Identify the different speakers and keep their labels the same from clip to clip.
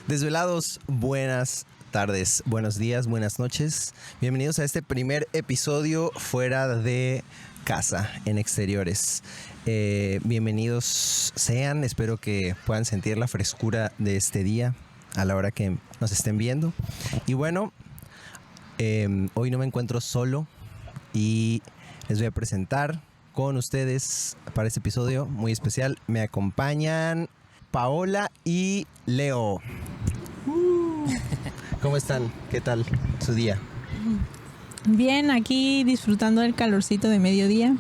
Speaker 1: Desvelados, buenas tardes, buenos días, buenas noches. Bienvenidos a este primer episodio fuera de casa, en exteriores. Bienvenidos sean, espero que puedan sentir la frescura de este día a la hora que nos estén viendo. Y bueno, hoy no me encuentro solo y les voy a presentar con ustedes para este episodio muy especial. Me acompañan Paola y Leo. ¿Cómo están? ¿Qué tal su día?
Speaker 2: Bien, aquí disfrutando del calorcito de mediodía,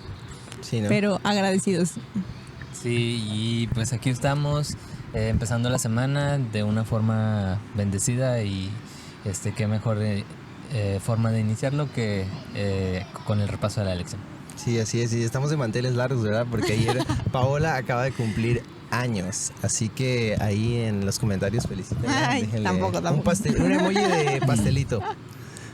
Speaker 1: Sí, ¿no?
Speaker 2: pero agradecidos.
Speaker 3: Sí, y pues aquí estamos empezando la semana de una forma bendecida y qué mejor forma de iniciarlo que con el repaso de la lección.
Speaker 1: Sí, así es. Y estamos de manteles largos, ¿verdad? Porque ayer Paola acaba de cumplir años. Así que ahí en los comentarios feliciten.
Speaker 2: Ay, tampoco.
Speaker 1: Un emoji de pastelito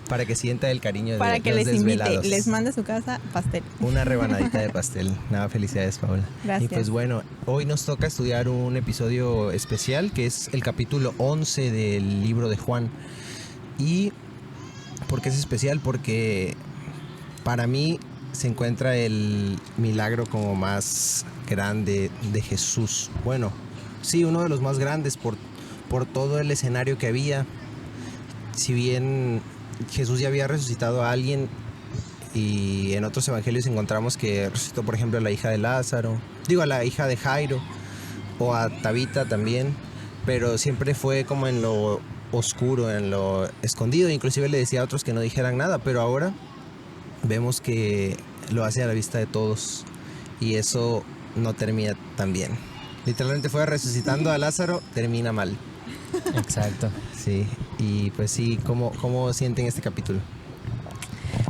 Speaker 1: para que sienta el cariño
Speaker 2: Para
Speaker 1: de
Speaker 2: que
Speaker 1: los
Speaker 2: les invite,
Speaker 1: desvelados.
Speaker 2: les mande a su casa pastel.
Speaker 1: Una rebanadita de pastel. Nada, felicidades, Paola.
Speaker 2: Gracias.
Speaker 1: Y pues bueno, hoy nos toca estudiar un episodio especial que es el capítulo 11 del libro de Juan. ¿Y por qué es especial? Porque para mí se encuentra el milagro como más grande de Jesús. Bueno, sí, uno de los más grandes por todo el escenario que había. Si bien Jesús ya había resucitado a alguien, y en otros evangelios encontramos que resucitó, por ejemplo, a la hija de Lázaro, a la hija de Jairo, o a Tabita también, pero siempre fue como en lo oscuro, en lo escondido. Inclusive le decía a otros que no dijeran nada, pero ahora vemos que lo hace a la vista de todos, y eso no termina tan bien. Literalmente fue resucitando a Lázaro, termina mal.
Speaker 3: Exacto.
Speaker 1: Sí, y pues sí, ¿cómo sienten este capítulo?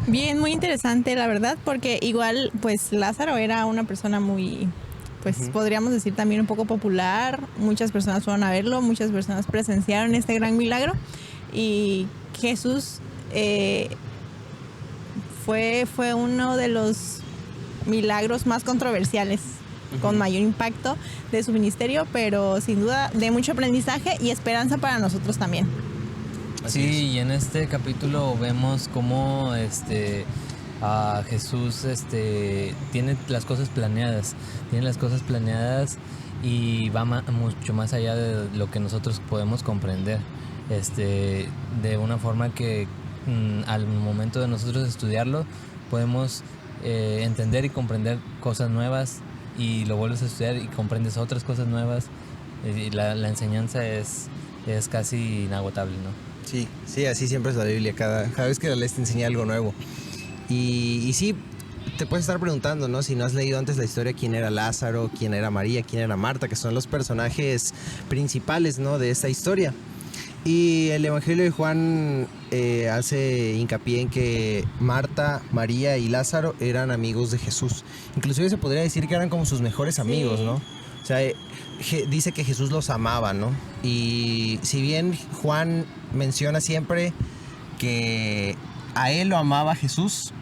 Speaker 2: Bien, muy interesante, la verdad, porque igual, pues Lázaro era una persona muy, podríamos decir también un poco popular. Muchas personas fueron a verlo, muchas personas presenciaron este gran milagro. Y Jesús fue uno de los milagros más controversiales, con mayor impacto de su ministerio, pero sin duda de mucho aprendizaje y esperanza para nosotros también.
Speaker 3: Sí, y en este capítulo vemos cómo Jesús tiene las cosas planeadas, y va mucho más allá de lo que nosotros podemos comprender, de una forma que al momento de nosotros estudiarlo podemos entender y comprender cosas nuevas, y lo vuelves a estudiar y comprendes otras cosas nuevas, y la enseñanza es casi inagotable, ¿no?
Speaker 1: Sí, así siempre es la Biblia. Cada vez que la lees te enseña algo nuevo. Y sí, te puedes estar preguntando, ¿no? Si no has leído antes la historia, quién era Lázaro, quién era María, quién era Marta, que son los personajes principales, ¿no?, de esta historia. Y el Evangelio de Juan hace hincapié en que Marta, María y Lázaro eran amigos de Jesús. Inclusive se podría decir que eran como sus mejores amigos, ¿no? O sea, dice que Jesús los amaba, ¿no? Y si bien Juan menciona siempre que a él lo amaba Jesús,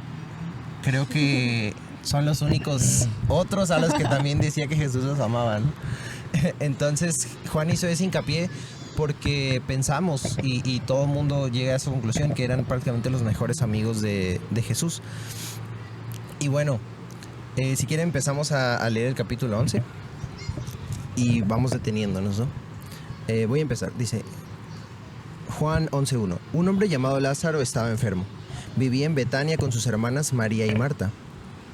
Speaker 1: creo que son los únicos otros a los que también decía que Jesús los amaba, ¿no? Entonces Juan hizo ese hincapié porque pensamos, y todo el mundo llega a esa conclusión, que eran prácticamente los mejores amigos de Jesús. Y bueno, si quieren empezamos a leer el capítulo 11 y vamos deteniéndonos, ¿no? Voy a empezar. Dice Juan 11:1. Un hombre llamado Lázaro estaba enfermo. Vivía en Betania con sus hermanas María y Marta.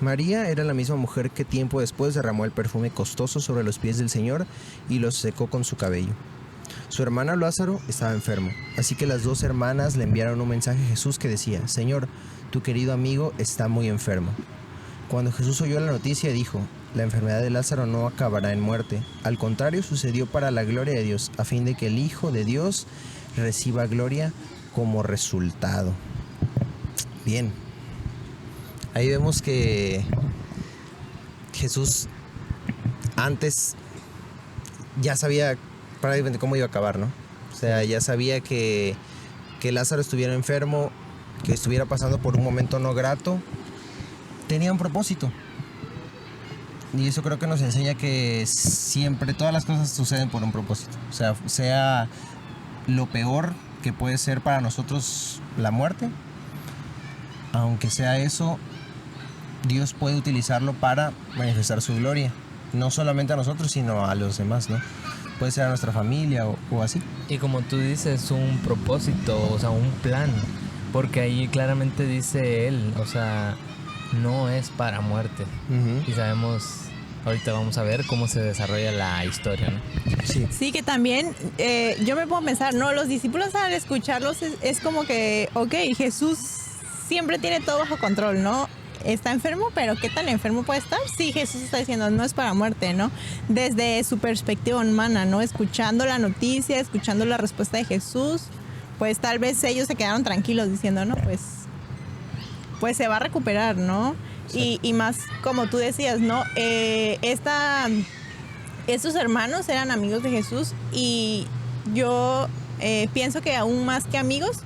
Speaker 1: María era la misma mujer que tiempo después derramó el perfume costoso sobre los pies del Señor y los secó con su cabello. Su hermano Lázaro estaba enfermo, así que las dos hermanas le enviaron un mensaje a Jesús que decía: Señor, tu querido amigo está muy enfermo. Cuando Jesús oyó la noticia, dijo: la enfermedad de Lázaro no acabará en muerte. Al contrario, sucedió para la gloria de Dios, a fin de que el Hijo de Dios reciba gloria como resultado. Bien. Ahí vemos que Jesús antes ya sabía prácticamente cómo iba a acabar, ¿no? O sea, ya sabía que Lázaro estuviera enfermo, que estuviera pasando por un momento no grato. Tenía un propósito. Y eso creo que nos enseña que siempre todas las cosas suceden por un propósito. O sea lo peor que puede ser para nosotros la muerte, aunque sea eso, Dios puede utilizarlo para manifestar su gloria, no solamente a nosotros, sino a los demás, ¿no? Puede ser a nuestra familia o así.
Speaker 3: Y como tú dices, un propósito, o sea, un plan, porque ahí claramente dice él, o sea, no es para muerte.
Speaker 1: Uh-huh.
Speaker 3: Y sabemos, ahorita vamos a ver cómo se desarrolla la historia, ¿no?
Speaker 1: Sí.
Speaker 2: Sí, que también yo me puedo pensar, no, los discípulos al escucharlos es como que, ok, Jesús siempre tiene todo bajo control, ¿no? Está enfermo, pero ¿qué tan enfermo puede estar? Sí, Jesús está diciendo, no es para muerte, ¿no? Desde su perspectiva humana, ¿no? Escuchando la noticia, escuchando la respuesta de Jesús, pues tal vez ellos se quedaron tranquilos diciendo, no, pues se va a recuperar, ¿no? Sí. Y más, como tú decías, ¿no? Estos hermanos eran amigos de Jesús y yo pienso que aún más que amigos,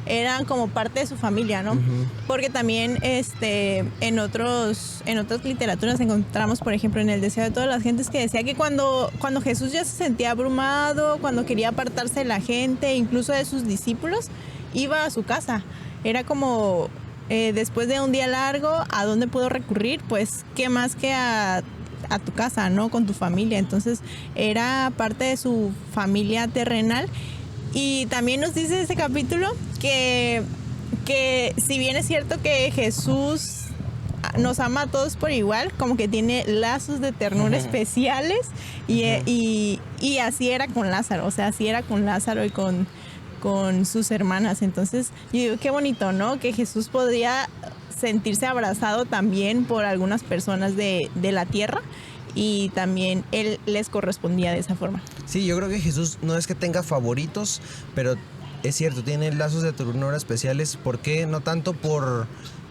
Speaker 2: eran como parte de su familia, ¿no? Uh-huh. Porque también en otras literaturas encontramos, por ejemplo, en El deseo de todas las gentes, que decía que cuando Jesús ya se sentía abrumado, cuando quería apartarse de la gente, incluso de sus discípulos, iba a su casa. Era como, después de un día largo, ¿a dónde puedo recurrir? Pues, ¿qué más que a tu casa, ¿no? Con tu familia. Entonces, era parte de su familia terrenal. Y también nos dice ese capítulo que si bien es cierto que Jesús nos ama a todos por igual, como que tiene lazos de ternura especiales y así era con Lázaro, o sea, así era con Lázaro y con sus hermanas. Entonces, yo digo, qué bonito, ¿no? Que Jesús podía sentirse abrazado también por algunas personas de la tierra. Y también él les correspondía de esa forma.
Speaker 1: Sí, yo creo que Jesús no es que tenga favoritos, pero es cierto, tiene lazos de ternura especiales. ¿Por qué? No tanto por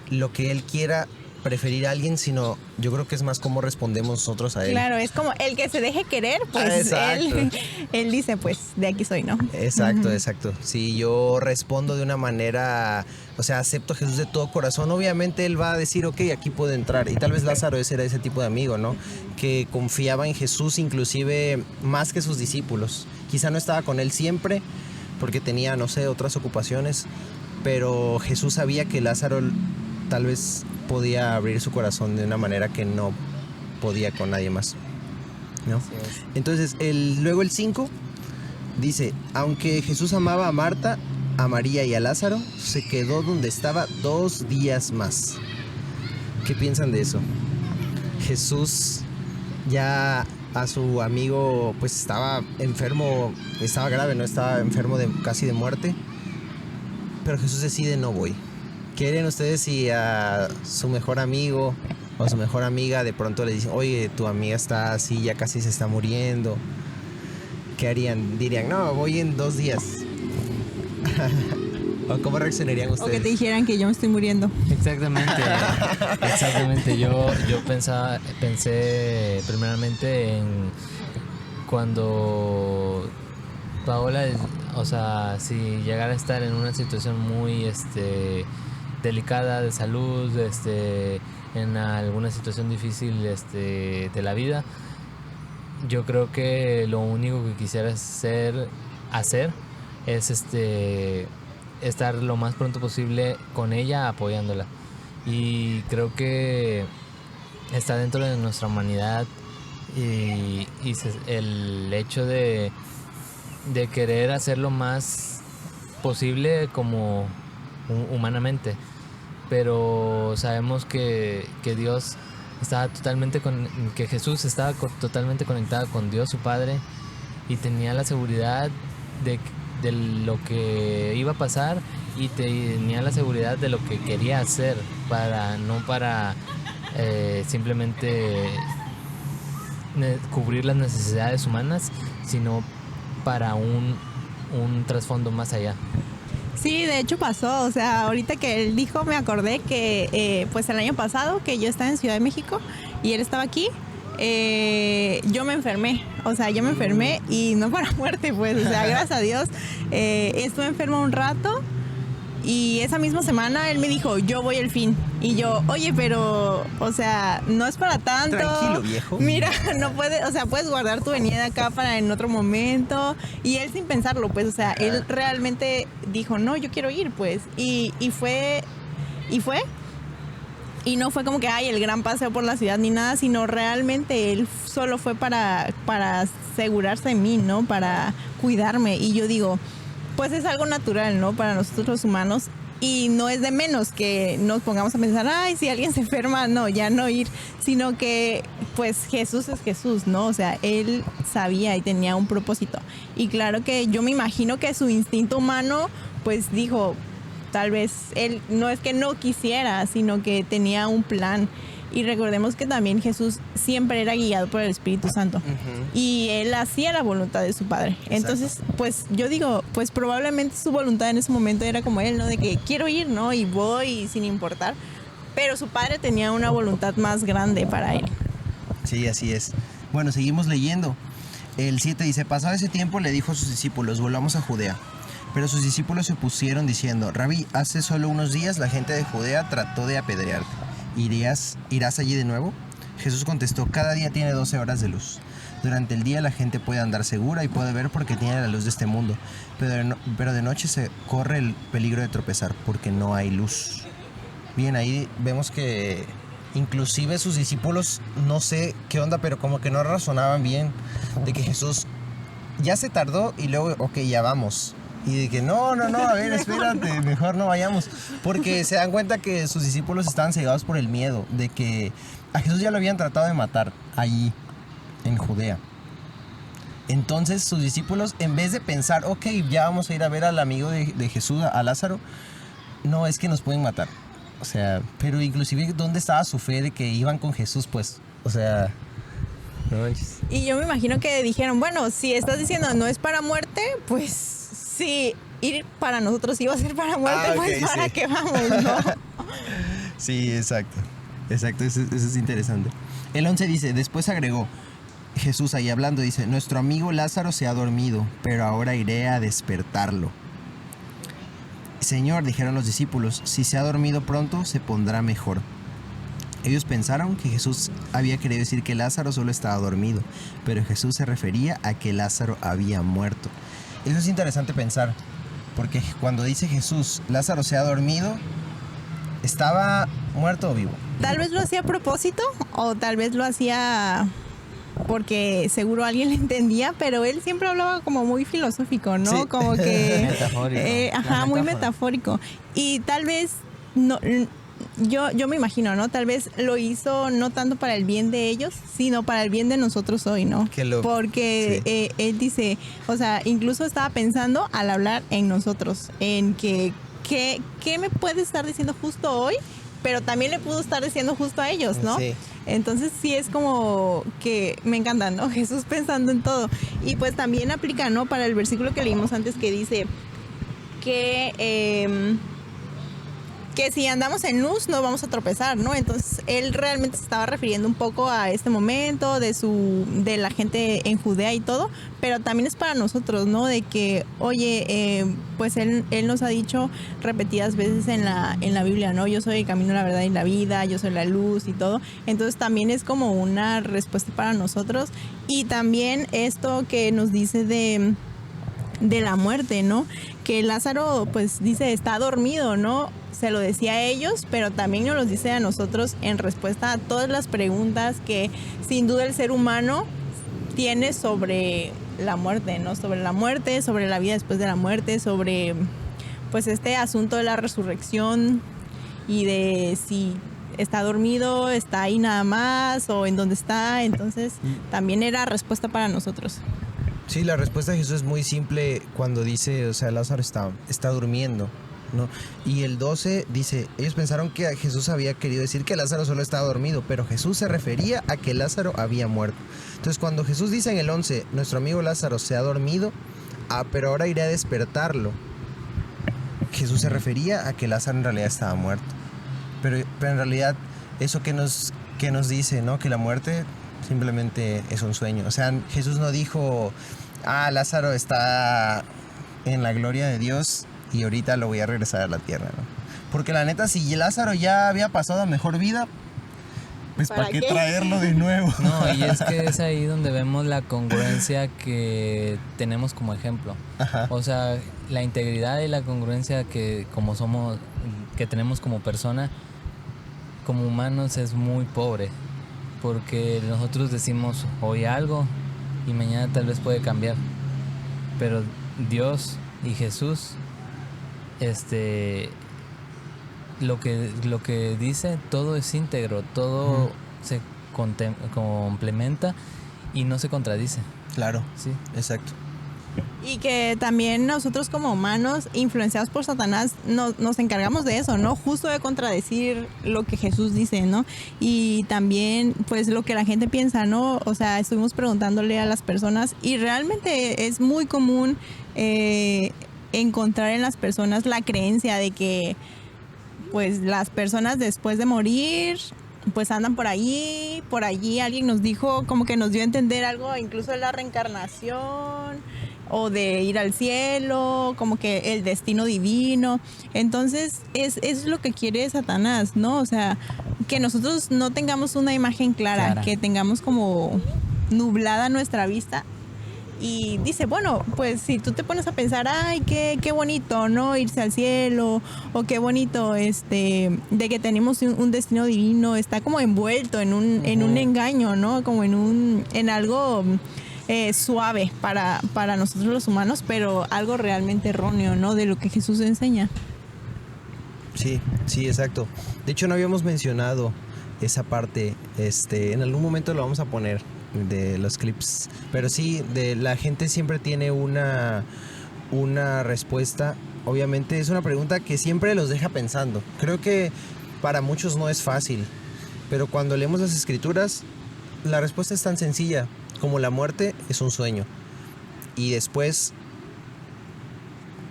Speaker 1: lo que él quiera preferir a alguien, sino yo creo que es más cómo respondemos nosotros a él.
Speaker 2: Claro, es como el que se deje querer, pues él dice, pues de aquí soy, ¿no?
Speaker 1: Exacto, exacto. Si yo respondo de una manera, o sea, acepto a Jesús de todo corazón, obviamente él va a decir, ok, aquí puedo entrar. Y tal vez Lázaro era ese tipo de amigo, ¿no? Que confiaba en Jesús inclusive más que sus discípulos. Quizá no estaba con él siempre porque tenía, no sé, otras ocupaciones, pero Jesús sabía que Lázaro tal vez podía abrir su corazón de una manera que no podía con nadie más, ¿no? Sí. Entonces, luego el 5 dice, aunque Jesús amaba a Marta, a María y a Lázaro, se quedó donde estaba 2 días más. ¿Qué piensan de eso? Jesús ya a su amigo pues estaba enfermo, estaba grave, no estaba enfermo casi de muerte, pero Jesús decide no voy. ¿Qué harían ustedes si a su mejor amigo o a su mejor amiga de pronto le dicen, oye, tu amiga está así, ya casi se está muriendo? ¿Qué harían? Dirían, no, voy en 2 días. ¿O cómo reaccionarían ustedes?
Speaker 2: O que te dijeran que yo me estoy muriendo.
Speaker 3: Exactamente. Yo pensé primeramente en cuando Paola, o sea, si llegara a estar en una situación muy delicada de salud, en alguna situación difícil de la vida, yo creo que lo único que quisiera hacer es estar lo más pronto posible con ella, apoyándola. Y creo que está dentro de nuestra humanidad y el hecho de querer hacer lo más posible como humanamente, pero sabemos que Dios estaba totalmente que Jesús estaba totalmente conectado con Dios su Padre y tenía la seguridad de lo que iba a pasar y tenía la seguridad de lo que quería hacer no para simplemente cubrir las necesidades humanas, sino para un trasfondo más allá.
Speaker 2: Sí, de hecho pasó, o sea, ahorita que él dijo me acordé que pues el año pasado que yo estaba en Ciudad de México y él estaba aquí, yo me enfermé y no para muerte, pues, o sea, gracias a Dios, estuve enferma un rato y esa misma semana él me dijo, yo voy el fin. Y yo, oye, pero, o sea, no es para tanto.
Speaker 1: Tranquilo, viejo.
Speaker 2: Mira, no puedes, o sea, puedes guardar tu venida acá para en otro momento. Y él sin pensarlo, pues, o sea, él realmente dijo, no, yo quiero ir, pues. Y fue. Y no fue como que, ay, el gran paseo por la ciudad ni nada, sino realmente él solo fue para asegurarse de mí, ¿no? Para cuidarme. Y yo digo, pues es algo natural, ¿no? Para nosotros los humanos. Y no es de menos que nos pongamos a pensar, ay, si alguien se enferma, no, ya no ir. Sino que, pues, Jesús es Jesús, ¿no? O sea, él sabía y tenía un propósito. Y claro que yo me imagino que su instinto humano, pues, dijo, tal vez él no es que no quisiera, sino que tenía un plan. Y recordemos que también Jesús siempre era guiado por el Espíritu Santo. Y él hacía la voluntad de su Padre. Entonces, pues yo digo, pues probablemente su voluntad en ese momento era como él, ¿no? De que quiero ir, ¿no? Y voy sin importar. Pero su Padre tenía una voluntad más grande para él.
Speaker 1: Sí, así es. Bueno, seguimos leyendo. El 7 dice, pasado ese tiempo le dijo a sus discípulos, volvamos a Judea. Pero sus discípulos se opusieron diciendo, Rabí, hace solo unos días la gente de Judea trató de apedrearte. ¿Irás allí de nuevo? Jesús contestó, cada día tiene 12 horas de luz. Durante el día la gente puede andar segura y puede ver porque tiene la luz de este mundo. Pero de noche se corre el peligro de tropezar porque no hay luz. Bien, ahí vemos que inclusive sus discípulos, no sé qué onda, pero como que no razonaban bien de que Jesús ya se tardó y luego, ok, ya vamos. Y de que no, a ver, espérate, mejor no vayamos. Porque se dan cuenta que sus discípulos estaban cegados por el miedo de que a Jesús ya lo habían tratado de matar allí, en Judea. Entonces sus discípulos, en vez de pensar, ok, ya vamos a ir a ver al amigo de Jesús, a Lázaro, no, es que nos pueden matar. O sea, pero inclusive, ¿dónde estaba su fe de que iban con Jesús, pues? O sea, no manches.
Speaker 2: Y yo me imagino que dijeron, bueno, si estás diciendo no es para muerte, pues sí, ir para nosotros iba a ser para muerte, pues para que vamos, ¿no?
Speaker 1: Sí, exacto, eso es interesante. El 11 dice, después agregó, Jesús ahí hablando, dice, nuestro amigo Lázaro se ha dormido, pero ahora iré a despertarlo. Señor, dijeron los discípulos, si se ha dormido pronto, se pondrá mejor. Ellos pensaron que Jesús había querido decir que Lázaro solo estaba dormido, pero Jesús se refería a que Lázaro había muerto. Eso es interesante pensar, porque cuando dice Jesús, Lázaro se ha dormido, ¿estaba muerto o vivo?
Speaker 2: Tal vez lo hacía a propósito, o tal vez lo hacía porque seguro alguien le entendía, pero él siempre hablaba como muy filosófico, ¿no?
Speaker 1: Sí.
Speaker 2: Como que...
Speaker 3: metafórico.
Speaker 2: Muy metafórico. Y tal vez... no. Yo me imagino, ¿no? Tal vez lo hizo no tanto para el bien de ellos, sino para el bien de nosotros hoy, ¿no? Porque sí. Él dice, o sea, incluso estaba pensando al hablar en nosotros, en que ¿qué me puede estar diciendo justo hoy? Pero también le pudo estar diciendo justo a ellos, ¿no? Sí. Entonces sí es como que me encanta, ¿no? Jesús pensando en todo. Y pues también aplica, ¿no? Para el versículo que leímos antes que dice que si andamos en luz no vamos a tropezar, ¿no? Entonces él realmente se estaba refiriendo un poco a este momento de la gente en Judea y todo, pero también es para nosotros, ¿no? De que, oye, pues él nos ha dicho repetidas veces en la Biblia, ¿no? Yo soy el camino, la verdad y la vida, yo soy la luz y todo. Entonces también es como una respuesta para nosotros. Y también esto que nos dice de la muerte, ¿no? Que Lázaro, pues dice, está dormido, ¿no? Se lo decía a ellos, pero también nos lo dice a nosotros en respuesta a todas las preguntas que sin duda el ser humano tiene sobre la muerte, ¿no? Sobre la muerte, sobre la vida después de la muerte, sobre pues este asunto de la resurrección y de si está dormido, está ahí nada más o en dónde está. Entonces también era respuesta para nosotros.
Speaker 1: Sí, la respuesta de Jesús es muy simple cuando dice, o sea, Lázaro está durmiendo, ¿no? Y el 12 dice, ellos pensaron que Jesús había querido decir que Lázaro solo estaba dormido, pero Jesús se refería a que Lázaro había muerto. Entonces cuando Jesús dice en el 11, nuestro amigo Lázaro se ha dormido, pero ahora iré a despertarlo, Jesús se refería a que Lázaro en realidad estaba muerto. Pero en realidad eso que nos dice, ¿no? Que la muerte simplemente es un sueño. O sea, Jesús no dijo, Lázaro está en la gloria de Dios y ahorita lo voy a regresar a la tierra, ¿no? Porque la neta, si Lázaro ya había pasado a mejor vida, pues ¿para qué traerlo de nuevo?
Speaker 3: No, y es que es ahí donde vemos la congruencia que tenemos como ejemplo.
Speaker 1: Ajá.
Speaker 3: O sea, la integridad y la congruencia que como somos, que tenemos como persona, como humanos, es muy pobre. Porque nosotros decimos hoy algo y mañana tal vez puede cambiar. Pero Dios y Jesús, lo que dice, todo es íntegro, todo se complementa y no se contradice.
Speaker 1: Claro,
Speaker 3: Sí.
Speaker 1: exacto.
Speaker 2: Y que también nosotros como humanos, influenciados por Satanás, nos encargamos de eso, ¿no? Justo de contradecir lo que Jesús dice, ¿no? Y también, pues, lo que la gente piensa, ¿no? O sea, estuvimos preguntándole a las personas y realmente es muy común encontrar en las personas la creencia de que, pues, las personas después de morir, pues andan por allí alguien nos dijo, como que nos dio a entender algo, incluso de la reencarnación o de ir al cielo, como que el destino divino. Entonces es lo que quiere Satanás, ¿no? O sea, que nosotros no tengamos una imagen clara, que tengamos como nublada nuestra vista. Y dice, bueno, pues si tú te pones a pensar, ay, qué bonito, ¿no? Irse al cielo, o qué bonito, de que tenemos un destino divino, está como envuelto en un engaño, ¿no? Como en algo suave para nosotros los humanos, pero algo realmente erróneo, ¿no? De lo que Jesús enseña.
Speaker 1: Sí, exacto. De hecho, no habíamos mencionado esa parte, en algún momento lo vamos a poner de los clips, pero sí, la gente siempre tiene una respuesta. Obviamente es una pregunta que siempre los deja pensando. Creo que para muchos no es fácil, pero cuando leemos las escrituras, la respuesta es tan sencilla como la muerte es un sueño. Y después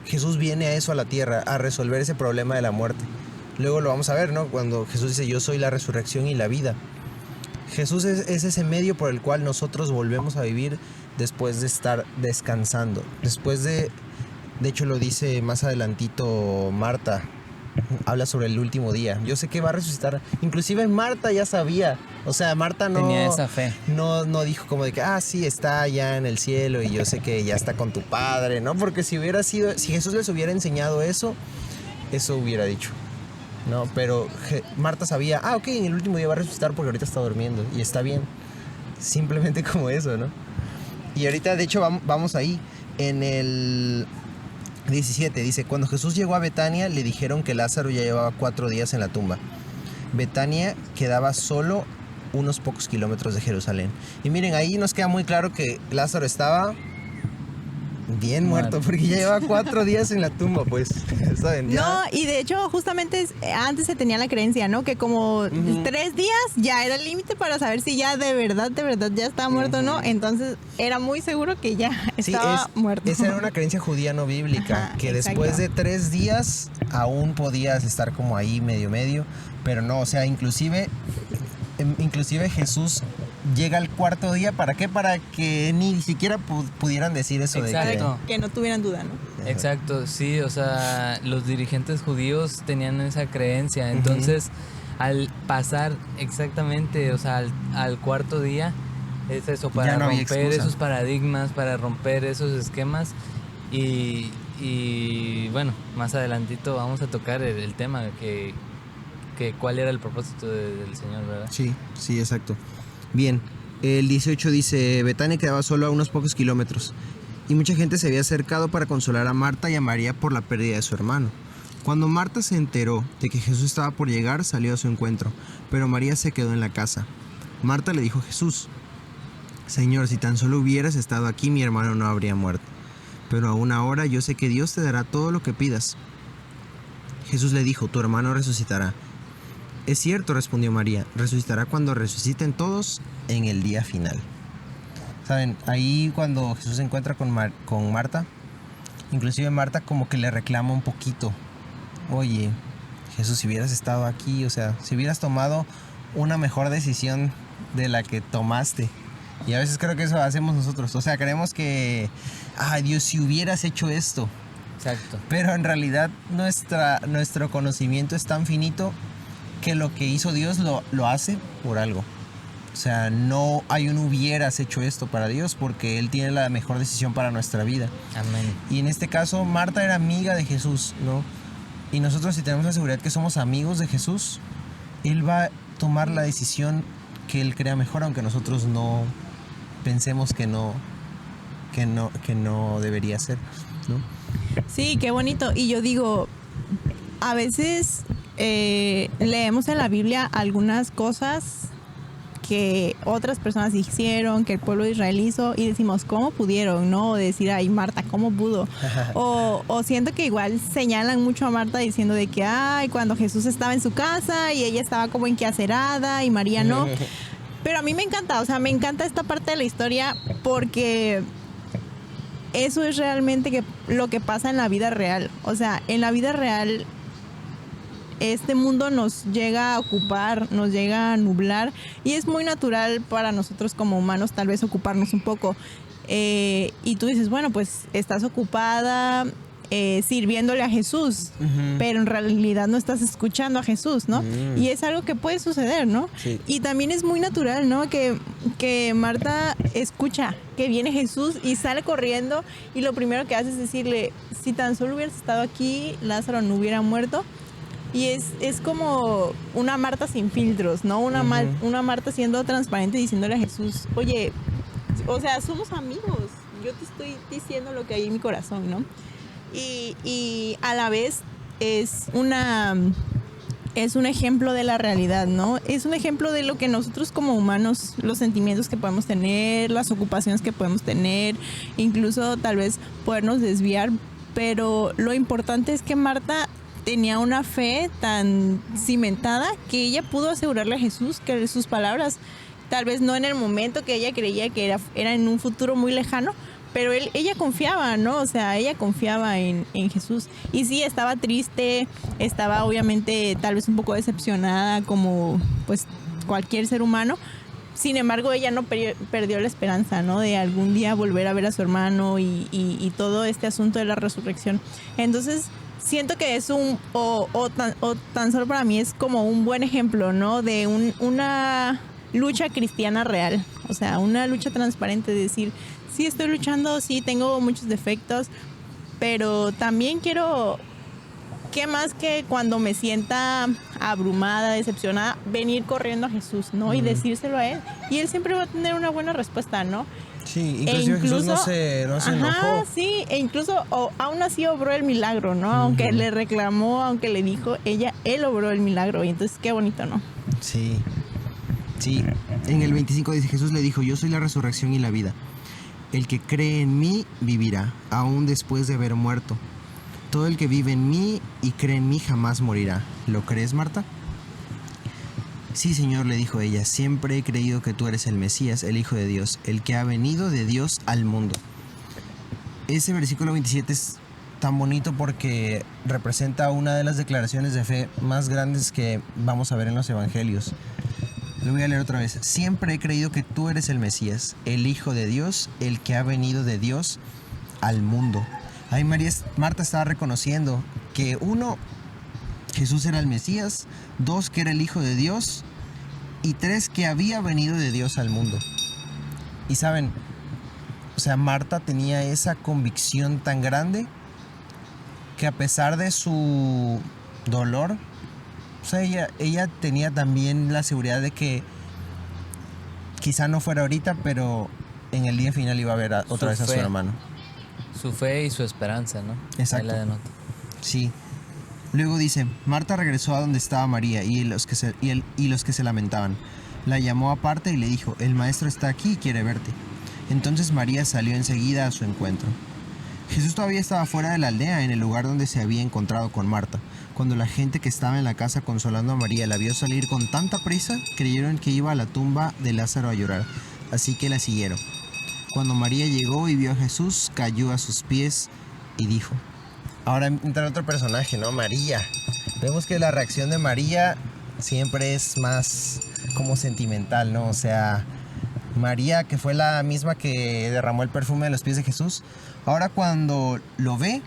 Speaker 1: Jesús viene a eso, a la tierra, a resolver ese problema de la muerte. Luego lo vamos a ver, ¿no? Cuando Jesús dice, yo soy la resurrección y la vida. Jesús es ese medio por el cual nosotros volvemos a vivir después de estar descansando. Después de hecho lo dice más adelantito Marta, habla sobre el último día. Yo sé que va a resucitar. Inclusive Marta ya sabía. O sea, Marta no
Speaker 3: tenía esa fe.
Speaker 1: No dijo como de que, sí, está allá en el cielo y yo sé que ya está con tu padre, ¿no? Porque si Jesús les hubiera enseñado eso hubiera dicho. No, pero Marta sabía, ok, en el último día va a resucitar porque ahorita está durmiendo y está bien. Simplemente como eso, ¿no? Y ahorita, de hecho, vamos ahí. En el 17 dice, cuando Jesús llegó a Betania, le dijeron que Lázaro ya llevaba 4 días en la tumba. Betania quedaba solo unos pocos kilómetros de Jerusalén. Y miren, ahí nos queda muy claro que Lázaro estaba bien muerto, porque ya lleva 4 días en la tumba, pues, ¿saben? Ya.
Speaker 2: No, y de hecho, justamente antes se tenía la creencia, ¿no? Que como 3 días ya era el límite para saber si ya de verdad ya estaba muerto o no. Entonces, era muy seguro que ya estaba muerto.
Speaker 1: Esa era una creencia judía no bíblica, que
Speaker 2: exacto.
Speaker 1: Después de 3 días aún podías estar como ahí medio, pero no, o sea, inclusive Jesús llega al 4.º día, ¿para qué? Para que ni siquiera pudieran decir eso.
Speaker 3: Exacto.
Speaker 2: Que no tuvieran duda, ¿no?
Speaker 3: Exacto, sí, o sea, los dirigentes judíos tenían esa creencia, entonces al pasar exactamente, o sea, al 4.º día, es eso, para
Speaker 1: no
Speaker 3: romper esos paradigmas, para romper esos esquemas y bueno, más adelantito vamos a tocar el tema que cuál era el propósito del Señor, ¿verdad?
Speaker 1: Sí, exacto. Bien, el 18 dice, Betania quedaba solo a unos pocos kilómetros y mucha gente se había acercado para consolar a Marta y a María por la pérdida de su hermano. Cuando Marta se enteró de que Jesús estaba por llegar, salió a su encuentro, pero María se quedó en la casa. Marta le dijo a Jesús, Señor, si tan solo hubieras estado aquí, mi hermano no habría muerto. Pero aún ahora yo sé que Dios te dará todo lo que pidas. Jesús le dijo, tu hermano resucitará. Es cierto, respondió María, resucitará cuando resuciten todos en el día final. ¿Saben? Ahí cuando Jesús se encuentra con Marta, inclusive Marta como que le reclama un poquito. Oye, Jesús, si hubieras estado aquí, o sea, si hubieras tomado una mejor decisión de la que tomaste. Y a veces creo que eso hacemos nosotros. O sea, creemos que, Dios, si hubieras hecho esto.
Speaker 3: Exacto.
Speaker 1: Pero en realidad nuestro conocimiento es tan finito que lo que hizo Dios lo hace por algo. O sea, no hay un hubieras hecho esto para Dios, porque Él tiene la mejor decisión para nuestra vida.
Speaker 3: Amén.
Speaker 1: Y en este caso, Marta era amiga de Jesús, ¿no? Y nosotros, si tenemos la seguridad que somos amigos de Jesús, Él va a tomar la decisión que Él crea mejor, aunque nosotros no pensemos que no debería ser, ¿no?
Speaker 2: Sí, qué bonito. Y yo digo, a veces leemos en la Biblia algunas cosas que otras personas hicieron, que el pueblo de Israel hizo, y decimos, ¿cómo pudieron? ¿No? O decir, ay, Marta, ¿cómo pudo? O siento que igual señalan mucho a Marta diciendo de que, ay, cuando Jesús estaba en su casa y ella estaba como enquacerada y María no. Pero a mí me encanta, o sea, me encanta esta parte de la historia porque eso es realmente lo que pasa en la vida real. O sea, en la vida real este mundo nos llega a ocupar, nos llega a nublar, y es muy natural para nosotros como humanos tal vez ocuparnos un poco. Y tú dices, bueno, pues estás ocupada sirviéndole a Jesús, pero en realidad no estás escuchando a Jesús, ¿no? Y es algo que puede suceder, ¿no?
Speaker 1: Sí.
Speaker 2: Y también es muy natural, ¿no? Que Marta escucha que viene Jesús y sale corriendo, y lo primero que hace es decirle, si tan solo hubieras estado aquí, Lázaro no hubiera muerto. Y es como una Marta sin filtros, ¿no? Una Marta siendo transparente, diciéndole a Jesús, oye, o sea, somos amigos, yo te estoy diciendo lo que hay en mi corazón, ¿no? Y a la vez es un ejemplo de la realidad, ¿no? Es un ejemplo de lo que nosotros como humanos, los sentimientos que podemos tener, las ocupaciones que podemos tener, incluso tal vez podernos desviar, pero lo importante es que Marta tenía una fe tan cimentada que ella pudo asegurarle a Jesús que sus palabras, tal vez no en el momento que ella creía que era en un futuro muy lejano, pero ella confiaba, ¿no? O sea, ella confiaba en Jesús. Y sí, estaba triste, estaba obviamente tal vez un poco decepcionada como pues cualquier ser humano. Sin embargo, ella no perdió la esperanza, ¿no? De algún día volver a ver a su hermano y todo este asunto de la resurrección. Entonces, siento que es tan solo para mí es como un buen ejemplo, ¿no? De una lucha cristiana real. O sea, una lucha transparente de decir, sí estoy luchando, sí tengo muchos defectos, pero también quiero, ¿qué más que cuando me sienta abrumada, decepcionada, venir corriendo a Jesús, ¿no? Y decírselo a Él. Y Él siempre va a tener una buena respuesta, ¿no?
Speaker 1: Sí, incluso Jesús no se enojó.
Speaker 2: Sí, e incluso aún así obró el milagro, ¿no? Aunque le reclamó, aunque le dijo, él obró el milagro. Y entonces, qué bonito, ¿no?
Speaker 1: Sí. En el 25 dice, Jesús le dijo, yo soy la resurrección y la vida. El que cree en mí vivirá, aún después de haber muerto. Todo el que vive en mí y cree en mí jamás morirá. ¿Lo crees, Marta? Sí, Señor, le dijo ella, siempre he creído que tú eres el Mesías, el Hijo de Dios, el que ha venido de Dios al mundo. Ese versículo 27 es tan bonito porque representa una de las declaraciones de fe más grandes que vamos a ver en los evangelios. Lo voy a leer otra vez. Siempre he creído que tú eres el Mesías, el Hijo de Dios, el que ha venido de Dios al mundo. Ahí Marta estaba reconociendo que uno, Jesús era el Mesías, dos, que era el Hijo de Dios, y tres, que había venido de Dios al mundo. Y saben, o sea, Marta tenía esa convicción tan grande que a pesar de su dolor, o sea, ella tenía también la seguridad de que quizá no fuera ahorita, pero en el día final iba a ver otra vez a su hermano.
Speaker 3: Su fe y su esperanza, ¿no?
Speaker 1: Exacto.
Speaker 3: Ahí la denota.
Speaker 1: Sí. Luego dice, Marta regresó a donde estaba María y los que se lamentaban. La llamó aparte y le dijo, el maestro está aquí y quiere verte. Entonces María salió enseguida a su encuentro. Jesús todavía estaba fuera de la aldea, en el lugar donde se había encontrado con Marta. Cuando la gente que estaba en la casa consolando a María la vio salir con tanta prisa, creyeron que iba a la tumba de Lázaro a llorar, así que la siguieron. Cuando María llegó y vio a Jesús, cayó a sus pies y dijo. Ahora entra otro personaje, ¿no? María. Vemos que la reacción de María siempre es más como sentimental, ¿no? O sea, María, que fue la misma que derramó el perfume de los pies de Jesús, ahora cuando lo ve,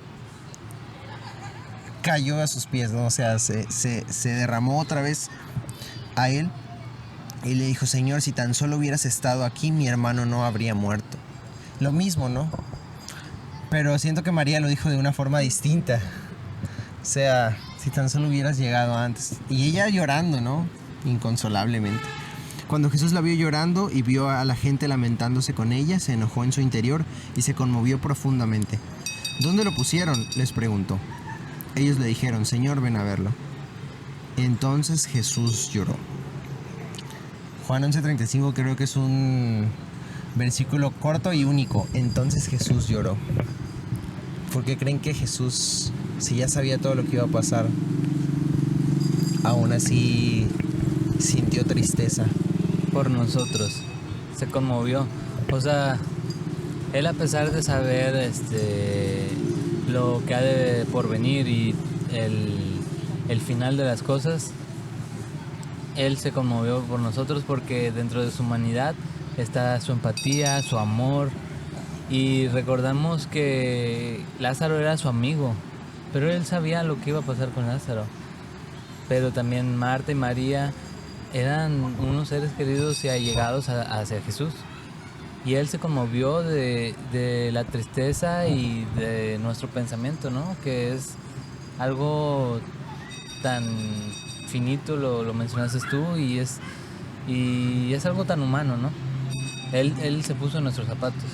Speaker 1: cayó a sus pies, ¿no? O sea, se derramó otra vez a él y le dijo: Señor, si tan solo hubieras estado aquí, mi hermano no habría muerto. Lo mismo, ¿no? Pero siento que María lo dijo de una forma distinta. O sea, si tan solo hubieras llegado antes. Y ella llorando, ¿no? Inconsolablemente. Cuando Jesús la vio llorando y vio a la gente lamentándose con ella, se enojó en su interior y se conmovió profundamente. ¿Dónde lo pusieron?, les preguntó. Ellos le dijeron: Señor, ven a verlo. Entonces Jesús lloró. Juan 11:35 creo que es un versículo corto y único. Entonces Jesús lloró. ¿Por qué creen que Jesús, si ya sabía todo lo que iba a pasar, aún así sintió tristeza?
Speaker 3: Por nosotros, se conmovió. O sea, él, a pesar de saber lo que ha de porvenir y el final de las cosas, él se conmovió por nosotros porque dentro de su humanidad está su empatía, su amor. Y recordamos que Lázaro era su amigo, pero él sabía lo que iba a pasar con Lázaro. Pero también Marta y María eran unos seres queridos y allegados hacia Jesús. Y él se conmovió de la tristeza y de nuestro pensamiento, ¿no? Que es algo tan finito, lo mencionaste tú, y es algo tan humano, ¿no? Él se puso en nuestros zapatos.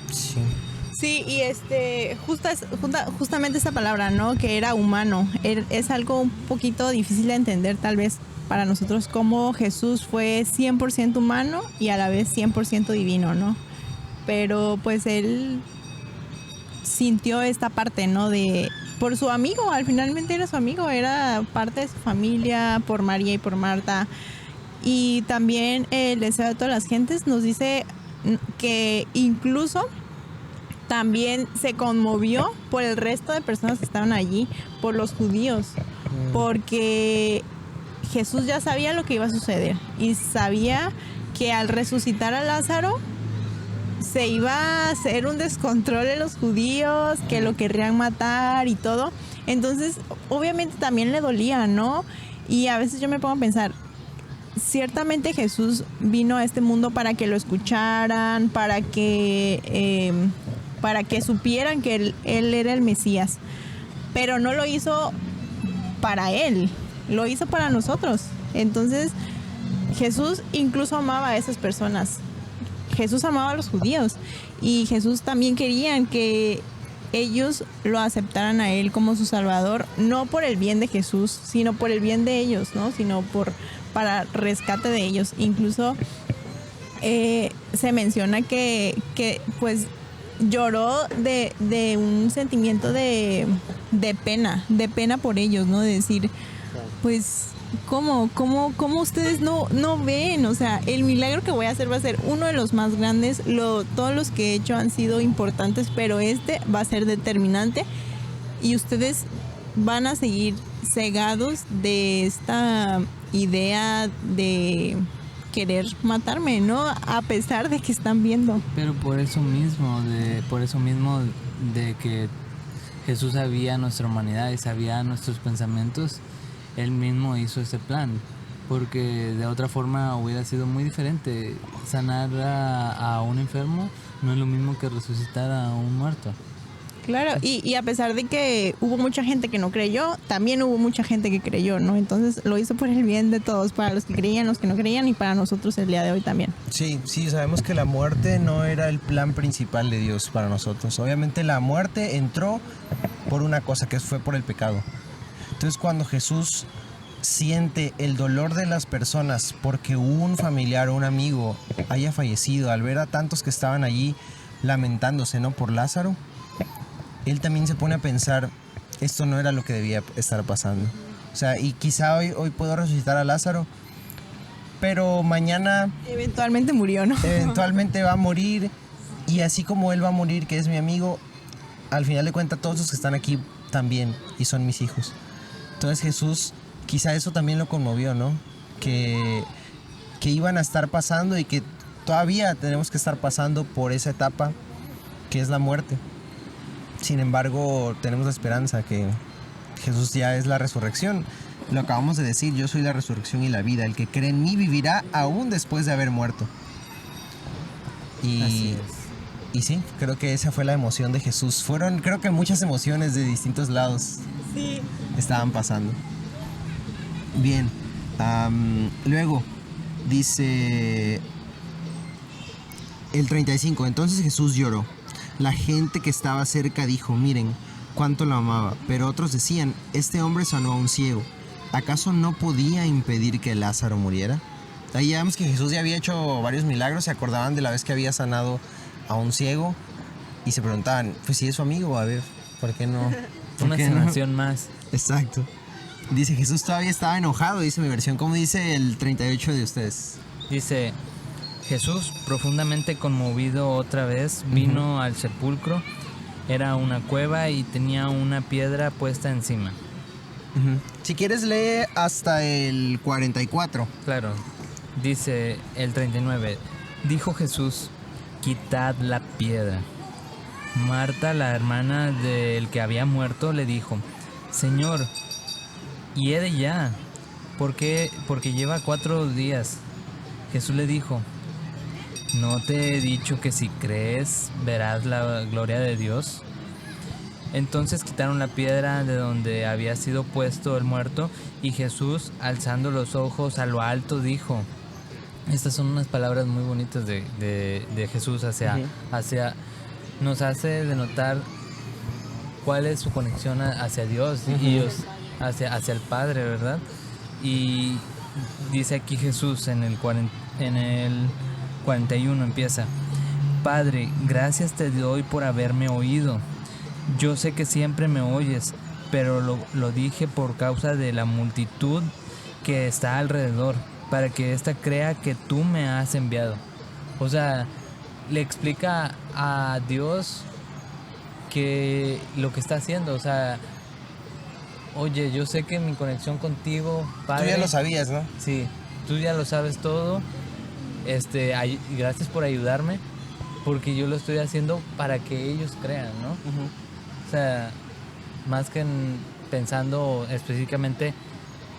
Speaker 1: Sí.
Speaker 2: Sí, y justamente esa palabra, ¿no? Que era humano. Es algo un poquito difícil de entender tal vez para nosotros, cómo Jesús fue 100% humano y a la vez 100% divino, ¿no? Pero pues él sintió esta parte, ¿no? Por su amigo, finalmente era su amigo, era parte de su familia, por María y por Marta. Y también el deseo de todas las gentes nos dice que incluso también se conmovió por el resto de personas que estaban allí, por los judíos, porque Jesús ya sabía lo que iba a suceder y sabía que al resucitar a Lázaro se iba a hacer un descontrol en los judíos, que lo querrían matar y todo. Entonces, obviamente también le dolía, ¿no? Y a veces yo me pongo a pensar, ciertamente Jesús vino a este mundo para que lo escucharan, para que supieran que él era el Mesías, pero no lo hizo para él, lo hizo para nosotros. Entonces Jesús incluso amaba a esas personas. Jesús amaba a los judíos y Jesús también quería que ellos lo aceptaran a él como su salvador, no por el bien de Jesús, sino por el bien de ellos, ¿no? Sino para rescate de ellos. Incluso se menciona que pues lloró de un sentimiento de pena por ellos, ¿no? De decir, pues, ¿cómo ustedes no ven? O sea, el milagro que voy a hacer va a ser uno de los más grandes. Todos los que he hecho han sido importantes, pero este va a ser determinante. Y ustedes van a seguir cegados de esta idea de querer matarme, ¿no? A pesar de que están viendo.
Speaker 3: Pero por eso mismo de que Jesús sabía nuestra humanidad y sabía nuestros pensamientos, él mismo hizo ese plan, porque de otra forma hubiera sido muy diferente. Sanar a un enfermo no es lo mismo que resucitar a un muerto.
Speaker 2: Claro, y a pesar de que hubo mucha gente que no creyó, también hubo mucha gente que creyó, ¿no? Entonces lo hizo por el bien de todos, para los que creían, los que no creían y para nosotros el día de hoy también.
Speaker 1: Sí, sabemos que la muerte no era el plan principal de Dios para nosotros. Obviamente la muerte entró por una cosa, que fue por el pecado. Entonces cuando Jesús siente el dolor de las personas porque un familiar o un amigo haya fallecido, al ver a tantos que estaban allí lamentándose, ¿no?, por Lázaro, él también se pone a pensar, esto no era lo que debía estar pasando. O sea, y quizá hoy puedo resucitar a Lázaro, pero mañana
Speaker 2: eventualmente murió, ¿no?
Speaker 1: Eventualmente va a morir, y así como él va a morir, que es mi amigo, al final de cuentas todos los que están aquí también, y son mis hijos. Entonces Jesús, quizá eso también lo conmovió, ¿no? Que iban a estar pasando y que todavía tenemos que estar pasando por esa etapa que es la muerte. Sin embargo, tenemos la esperanza que Jesús ya es la resurrección. Lo acabamos de decir, yo soy la resurrección y la vida. El que cree en mí vivirá aún después de haber muerto.
Speaker 3: Así
Speaker 1: Y sí, creo que esa fue la emoción de Jesús. Fueron, creo que muchas emociones de distintos lados estaban pasando. Bien, luego dice el 35. Entonces Jesús lloró. La gente que estaba cerca dijo, miren cuánto lo amaba. Pero otros decían, este hombre sanó a un ciego. ¿Acaso no podía impedir que Lázaro muriera? Ahí ya vemos que Jesús ya había hecho varios milagros. Se acordaban de la vez que había sanado a un ciego y se preguntaban, pues si es su amigo, a ver, ¿por qué no?
Speaker 3: Una sanación más.
Speaker 1: Exacto. Dice, Jesús todavía estaba enojado, dice mi versión. ¿Cómo dice el 38 de ustedes?
Speaker 3: Dice, Jesús, profundamente conmovido otra vez, vino al sepulcro. Era una cueva y tenía una piedra puesta encima.
Speaker 1: Si quieres, lee hasta el 44.
Speaker 3: Claro. Dice el 39. Dijo Jesús, quitad la piedra. Marta, la hermana del que había muerto, le dijo, Señor, hiede ya, porque lleva 4 días. Jesús le dijo, ¿no te he dicho que si crees verás la gloria de Dios? Entonces quitaron la piedra de donde había sido puesto el muerto, y Jesús, alzando los ojos a lo alto, dijo, estas son unas palabras muy bonitas de Jesús hacia nos hace denotar cuál es su conexión hacia Dios y hacia el Padre, ¿verdad? Y dice aquí Jesús en el 41 empieza, Padre, gracias te doy por haberme oído. Yo sé que siempre me oyes, pero lo dije por causa de la multitud que está alrededor, para que ésta crea que tú me has enviado. O sea, le explica a Dios que lo que está haciendo, o sea, oye, yo sé que mi conexión contigo, Padre,
Speaker 1: tú ya lo sabías, ¿no?
Speaker 3: Sí, tú ya lo sabes todo. Gracias por ayudarme, porque yo lo estoy haciendo para que ellos crean, ¿no? O sea, más que pensando específicamente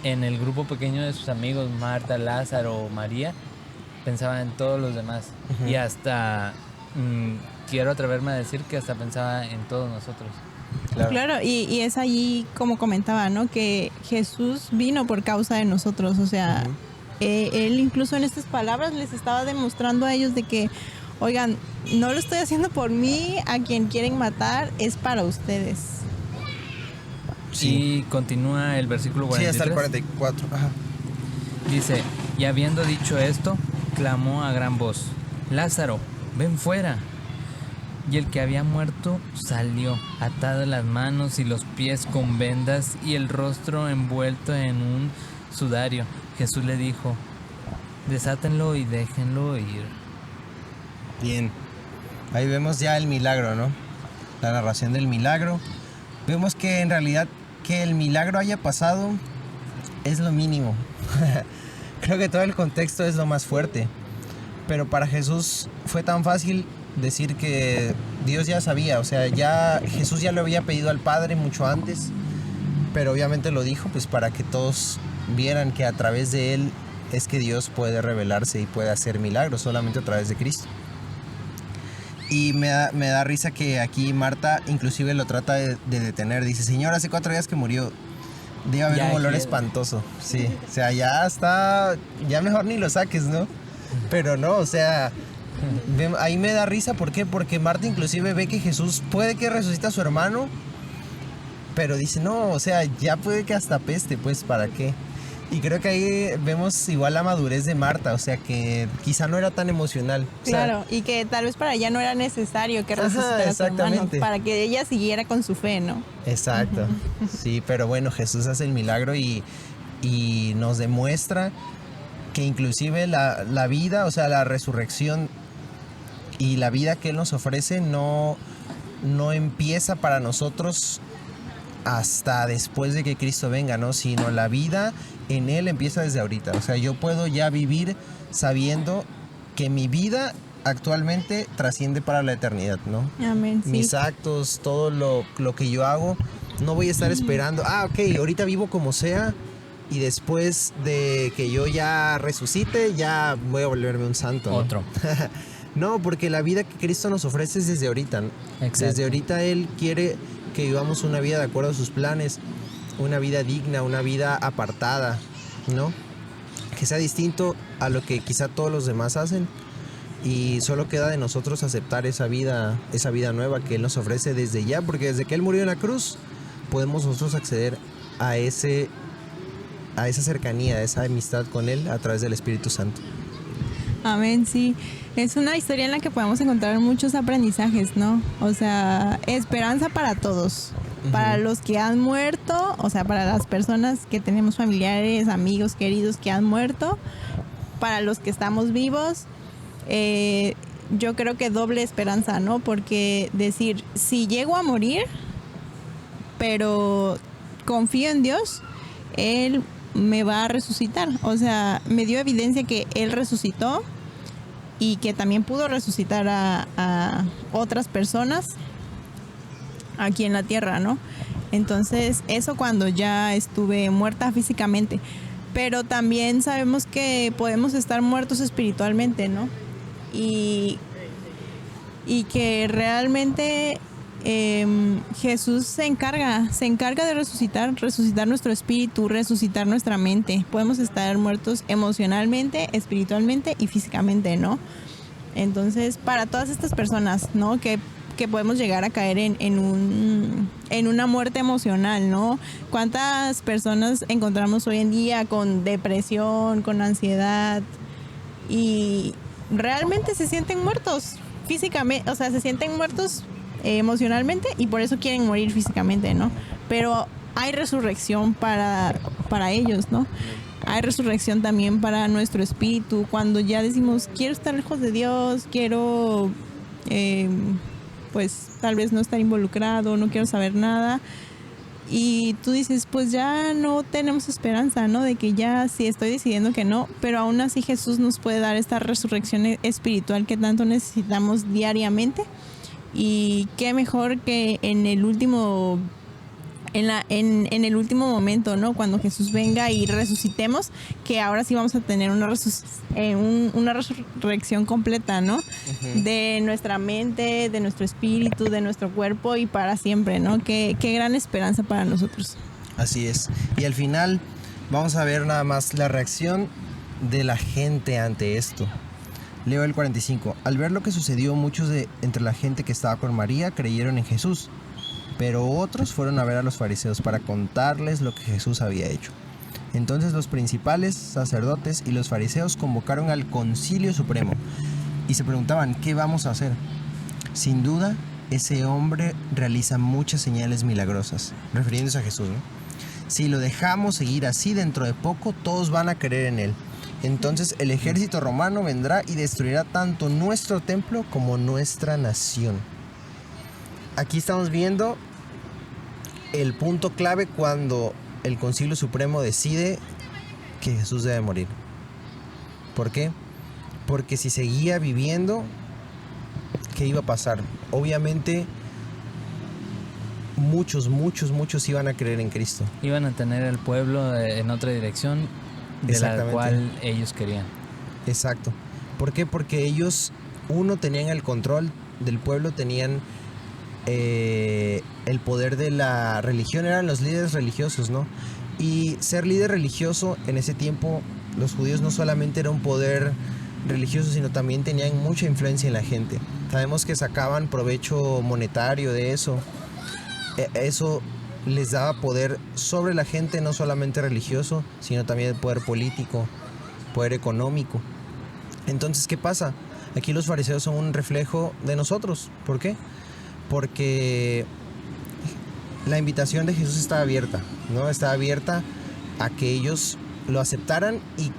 Speaker 3: en el grupo pequeño de sus amigos, Marta, Lázaro, María, pensaba en todos los demás. Y hasta quiero atreverme a decir que hasta pensaba en todos nosotros.
Speaker 2: Claro, y es allí como comentaba, ¿no? Que Jesús vino por causa de nosotros, o sea, él incluso en estas palabras les estaba demostrando a ellos de que, oigan, no lo estoy haciendo por mí, a quien quieren matar es para ustedes.
Speaker 3: Sí. Y continúa el versículo 43.
Speaker 1: Sí, hasta el 44. Ajá.
Speaker 3: Dice, y habiendo dicho esto, clamó a gran voz, Lázaro, ven fuera. Y el que había muerto salió, atado las manos y los pies con vendas y el rostro envuelto en un sudario. Jesús le dijo, desátenlo y déjenlo ir.
Speaker 1: Bien, ahí vemos ya el milagro, ¿no? La narración del milagro. Vemos que en realidad que el milagro haya pasado es lo mínimo. Creo que todo el contexto es lo más fuerte. Pero para Jesús fue tan fácil decir que Dios ya sabía, o sea, ya Jesús ya lo había pedido al Padre mucho antes, pero obviamente lo dijo pues para que todos vieran que a través de él es que Dios puede revelarse y puede hacer milagros, solamente a través de Cristo. Y me da risa que aquí Marta inclusive lo trata de detener. Dice, Señor, hace 4 días que murió. Debe haber un olor espantoso. Sí, o sea, ya está, ya mejor ni lo saques, ¿no? Pero no, o sea, ahí me da risa. ¿Por qué? Porque Marta inclusive ve que Jesús puede que resucite a su hermano, pero dice, no, o sea, ya puede que hasta peste, pues, ¿para qué? Y creo que ahí vemos igual la madurez de Marta, o sea, que quizá no era tan emocional.
Speaker 2: Claro, y que tal vez para ella no era necesario que resucitara a su hermano, para que ella siguiera con su fe, ¿no?
Speaker 1: Exacto, sí, pero bueno, Jesús hace el milagro y nos demuestra que inclusive la vida, o sea, la resurrección y la vida que Él nos ofrece no empieza para nosotros hasta después de que Cristo venga, ¿no? Sino la vida en Él empieza desde ahorita. O sea, yo puedo ya vivir sabiendo que mi vida actualmente trasciende para la eternidad, ¿no?
Speaker 2: Amén. Sí.
Speaker 1: Mis actos, todo lo que yo hago, no voy a estar esperando, ok, ahorita vivo como sea y después de que yo ya resucite, ya voy a volverme un santo, ¿no?
Speaker 3: Otro.
Speaker 1: No, porque la vida que Cristo nos ofrece es desde ahorita, ¿no?
Speaker 3: Exacto.
Speaker 1: Desde ahorita Él quiere que vivamos una vida de acuerdo a sus planes, una vida digna, una vida apartada, ¿no? Que sea distinto a lo que quizá todos los demás hacen. Y solo queda de nosotros aceptar esa vida nueva que Él nos ofrece desde ya, porque desde que Él murió en la cruz, podemos nosotros acceder a esa cercanía, a esa amistad con Él a través del Espíritu Santo.
Speaker 2: Amén, sí. Es una historia en la que podemos encontrar muchos aprendizajes, ¿no? O sea, esperanza para todos. Para los que han muerto, o sea, para las personas que tenemos familiares, amigos, queridos que han muerto, para los que estamos vivos, yo creo que doble esperanza, ¿no? Porque decir, si llego a morir, pero confío en Dios, Él me va a resucitar. O sea, me dio evidencia que Él resucitó y que también pudo resucitar a otras personas aquí en la tierra, ¿no? Entonces, eso cuando ya estuve muerta físicamente. Pero también sabemos que podemos estar muertos espiritualmente, ¿no? Y que realmente Jesús se encarga de resucitar nuestro espíritu, resucitar nuestra mente. Podemos estar muertos emocionalmente, espiritualmente y físicamente, ¿no? Entonces, para todas estas personas, ¿no? Que podemos llegar a caer en una muerte emocional, ¿no? ¿Cuántas personas encontramos hoy en día con depresión, con ansiedad y realmente se sienten muertos físicamente? O sea, se sienten muertos emocionalmente y por eso quieren morir físicamente, ¿no? Pero hay resurrección para ellos, ¿no? Hay resurrección también para nuestro espíritu. Cuando ya decimos, quiero estar lejos de Dios, quiero pues tal vez no estar involucrado, no quiero saber nada. Y tú dices, pues ya no tenemos esperanza, ¿no? De que ya sí estoy decidiendo que no, pero aún así Jesús nos puede dar esta resurrección espiritual que tanto necesitamos diariamente. Y qué mejor que en el último momento, ¿no? Cuando Jesús venga y resucitemos, que ahora sí vamos a tener una resurrección completa, ¿no? Uh-huh. De nuestra mente, de nuestro espíritu, de nuestro cuerpo y para siempre, ¿no? Qué gran esperanza para nosotros.
Speaker 1: Así es. Y al final vamos a ver nada más la reacción de la gente ante esto. Leo el 45. Al ver lo que sucedió, muchos de entre la gente que estaba con María creyeron en Jesús. Pero otros fueron a ver a los fariseos para contarles lo que Jesús había hecho. Entonces los principales sacerdotes y los fariseos convocaron al Concilio Supremo y se preguntaban, ¿qué vamos a hacer? Sin duda, ese hombre realiza muchas señales milagrosas, refiriéndose a Jesús, ¿no? Si lo dejamos seguir así, dentro de poco todos van a creer en él. Entonces el ejército romano vendrá y destruirá tanto nuestro templo como nuestra nación. Aquí estamos viendo el punto clave cuando el Concilio Supremo decide que Jesús debe morir. ¿Por qué? Porque si seguía viviendo, ¿qué iba a pasar? Obviamente, muchos iban a creer en Cristo.
Speaker 3: Iban a tener el pueblo en otra dirección de la cual ellos querían.
Speaker 1: Exacto. ¿Por qué? Porque ellos, tenían el control del pueblo, tenían el poder de la religión, eran los líderes religiosos, ¿no? Y ser líder religioso en ese tiempo, los judíos no solamente era un poder religioso, sino también tenían mucha influencia en la gente. Sabemos que sacaban provecho monetario de eso. Eso les daba poder sobre la gente, no solamente religioso, sino también poder político, poder económico. Entonces, ¿qué pasa? Aquí los fariseos son un reflejo de nosotros. ¿Por qué? Porque la invitación de Jesús estaba abierta, ¿no? Estaba abierta a que ellos lo aceptaran y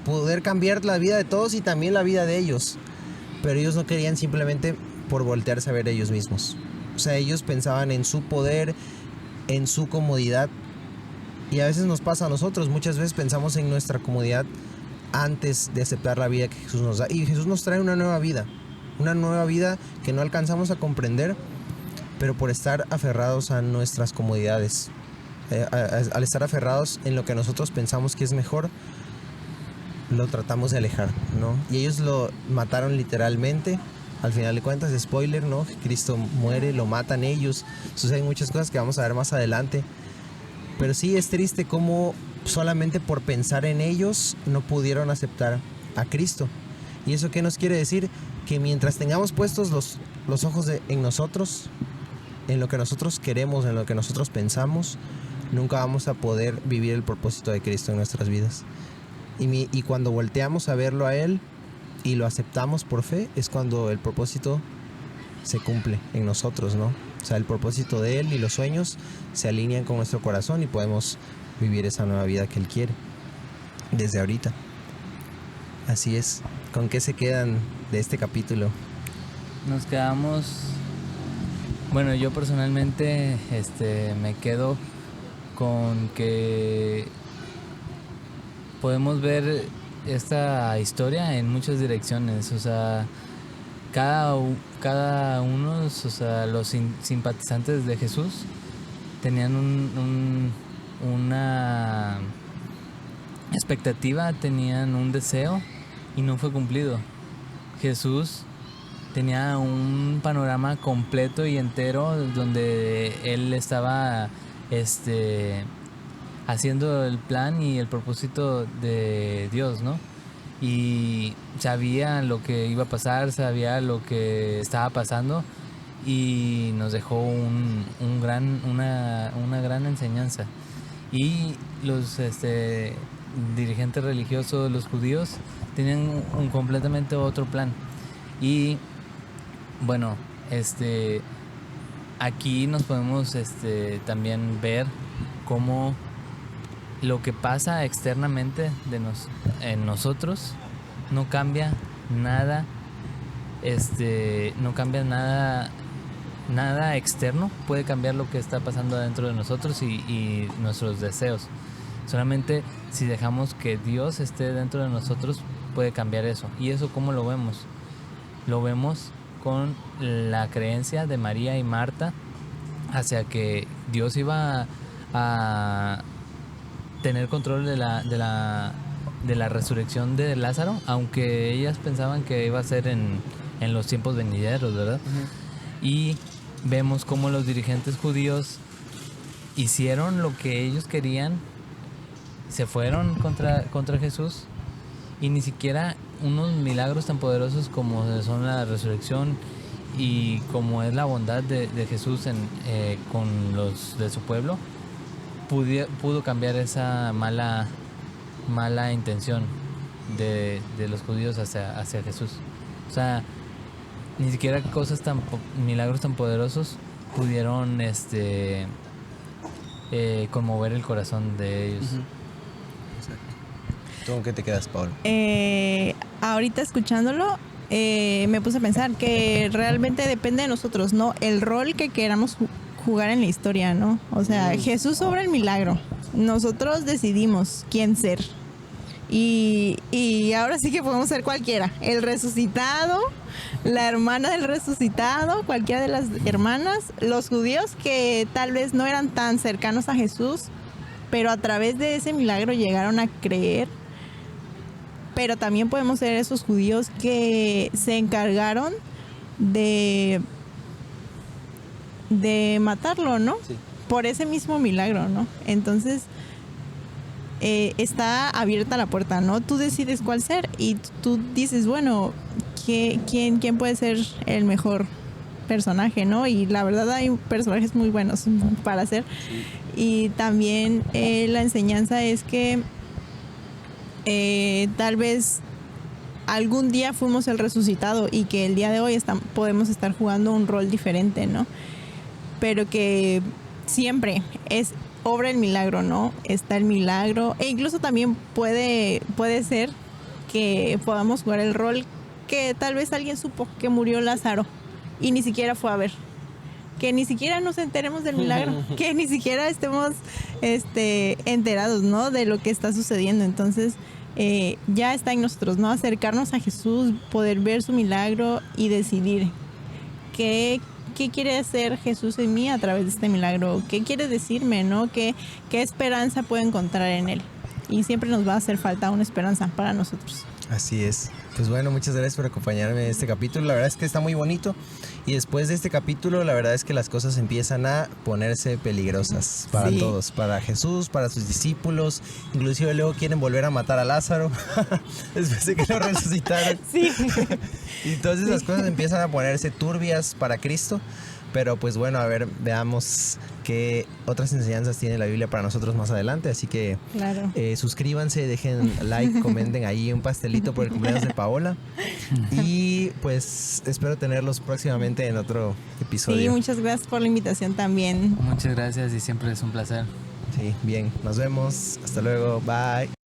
Speaker 1: poder cambiar la vida de todos y también la vida de ellos. Pero ellos no querían simplemente por voltearse a ver ellos mismos. O sea, ellos pensaban en su poder, en su comodidad. Y a veces nos pasa a nosotros. Muchas veces pensamos en nuestra comodidad antes de aceptar la vida que Jesús nos da. Y Jesús nos trae una nueva vida. una nueva vida que no alcanzamos a comprender, pero por estar aferrados a nuestras comodidades, al estar aferrados en lo que nosotros pensamos que es mejor, lo tratamos de alejar, ¿no? Y ellos lo mataron literalmente. Al final de cuentas, spoiler, ¿no? Cristo muere, lo matan ellos. Suceden muchas cosas que vamos a ver más adelante. Pero sí es triste cómo solamente por pensar en ellos no pudieron aceptar a Cristo. ¿Y eso qué nos quiere decir? Que mientras tengamos puestos los ojos en nosotros, en lo que nosotros queremos, en lo que nosotros pensamos, nunca vamos a poder vivir el propósito de Cristo en nuestras vidas. Y cuando volteamos a verlo a Él y lo aceptamos por fe, es cuando el propósito se cumple en nosotros, ¿no? O sea, el propósito de Él y los sueños se alinean con nuestro corazón y podemos vivir esa nueva vida que Él quiere desde ahorita. Así es. ¿Con qué se quedan de este capítulo?
Speaker 3: Nos quedamos... Bueno, yo personalmente me quedo con que podemos ver esta historia en muchas direcciones. O sea, cada uno, o sea, los simpatizantes de Jesús tenían una expectativa, tenían un deseo y no fue cumplido. Jesús tenía un panorama completo y entero donde él estaba haciendo el plan y el propósito de Dios, ¿no? Y sabía lo que iba a pasar, sabía lo que estaba pasando y nos dejó una gran enseñanza. Y los dirigentes religiosos, los judíos, tenían un completamente otro plan. Y bueno, aquí nos podemos también ver cómo lo que pasa externamente en nosotros no cambia nada, no cambia nada externo puede cambiar lo que está pasando dentro de nosotros y nuestros deseos. Solamente si dejamos que Dios esté dentro de nosotros puede cambiar eso. ¿Y eso cómo lo vemos? Lo vemos con la creencia de María y Marta hacia que Dios iba a tener control de la resurrección de Lázaro, aunque ellas pensaban que iba a ser en los tiempos venideros, ¿verdad? Uh-huh. Y vemos cómo los dirigentes judíos hicieron lo que ellos querían, se fueron contra Jesús, y ni siquiera unos milagros tan poderosos como son la resurrección y como es la bondad de Jesús con los de su pueblo pudo cambiar esa mala intención de los judíos hacia Jesús. O sea, ni siquiera milagros tan poderosos pudieron conmover el corazón de ellos. Uh-huh.
Speaker 1: Exacto. ¿Tú con qué te quedas, Pablo?
Speaker 2: Ahorita escuchándolo me puse a pensar que realmente depende de nosotros, ¿no? El rol que queramos jugar en la historia, ¿no? O sea, Jesús obra el milagro. Nosotros decidimos quién ser. Y ahora sí que podemos ser cualquiera. El resucitado, la hermana del resucitado, cualquiera de las hermanas, los judíos que tal vez no eran tan cercanos a Jesús, pero a través de ese milagro llegaron a creer. Pero también podemos ser esos judíos que se encargaron de matarlo, ¿no? Sí. Por ese mismo milagro, ¿no? Entonces está abierta la puerta, ¿no? Tú decides cuál ser y tú dices, bueno, ¿quién puede ser el mejor personaje, ¿no? Y la verdad hay personajes muy buenos para hacer. Sí. Y también la enseñanza es que tal vez algún día fuimos el resucitado y que el día de hoy podemos estar jugando un rol diferente, ¿no? Pero que siempre es obra el milagro, ¿no? Está el milagro. E incluso también puede ser que podamos jugar el rol que tal vez alguien supo que murió Lázaro y ni siquiera fue a ver. Que ni siquiera nos enteremos del milagro. Que ni siquiera estemos enterados, ¿no? De lo que está sucediendo. Entonces, ya está en nosotros, ¿no? Acercarnos a Jesús, poder ver su milagro y decidir qué quiere hacer Jesús en mí a través de este milagro, qué quiere decirme, ¿no? ¿Qué esperanza puedo encontrar en él? Y siempre nos va a hacer falta una esperanza para nosotros.
Speaker 1: Así es. Pues bueno, muchas gracias por acompañarme en este capítulo. La verdad es que está muy bonito. Y después de este capítulo, la verdad es que las cosas empiezan a ponerse peligrosas para todos. Para Jesús, para sus discípulos. Inclusive luego quieren volver a matar a Lázaro. Después de que lo resucitaron.
Speaker 2: Sí.
Speaker 1: Y entonces las cosas empiezan a ponerse turbias para Cristo. Pero pues bueno, a ver, veamos qué otras enseñanzas tiene la Biblia para nosotros más adelante. Así que
Speaker 2: claro.
Speaker 1: Suscríbanse, dejen like, comenten ahí un pastelito por el cumpleaños de Paola. Y pues espero tenerlos próximamente en otro episodio.
Speaker 2: Sí, muchas gracias por la invitación también.
Speaker 4: Muchas gracias y siempre es un placer.
Speaker 1: Sí, bien, nos vemos. Hasta luego, bye.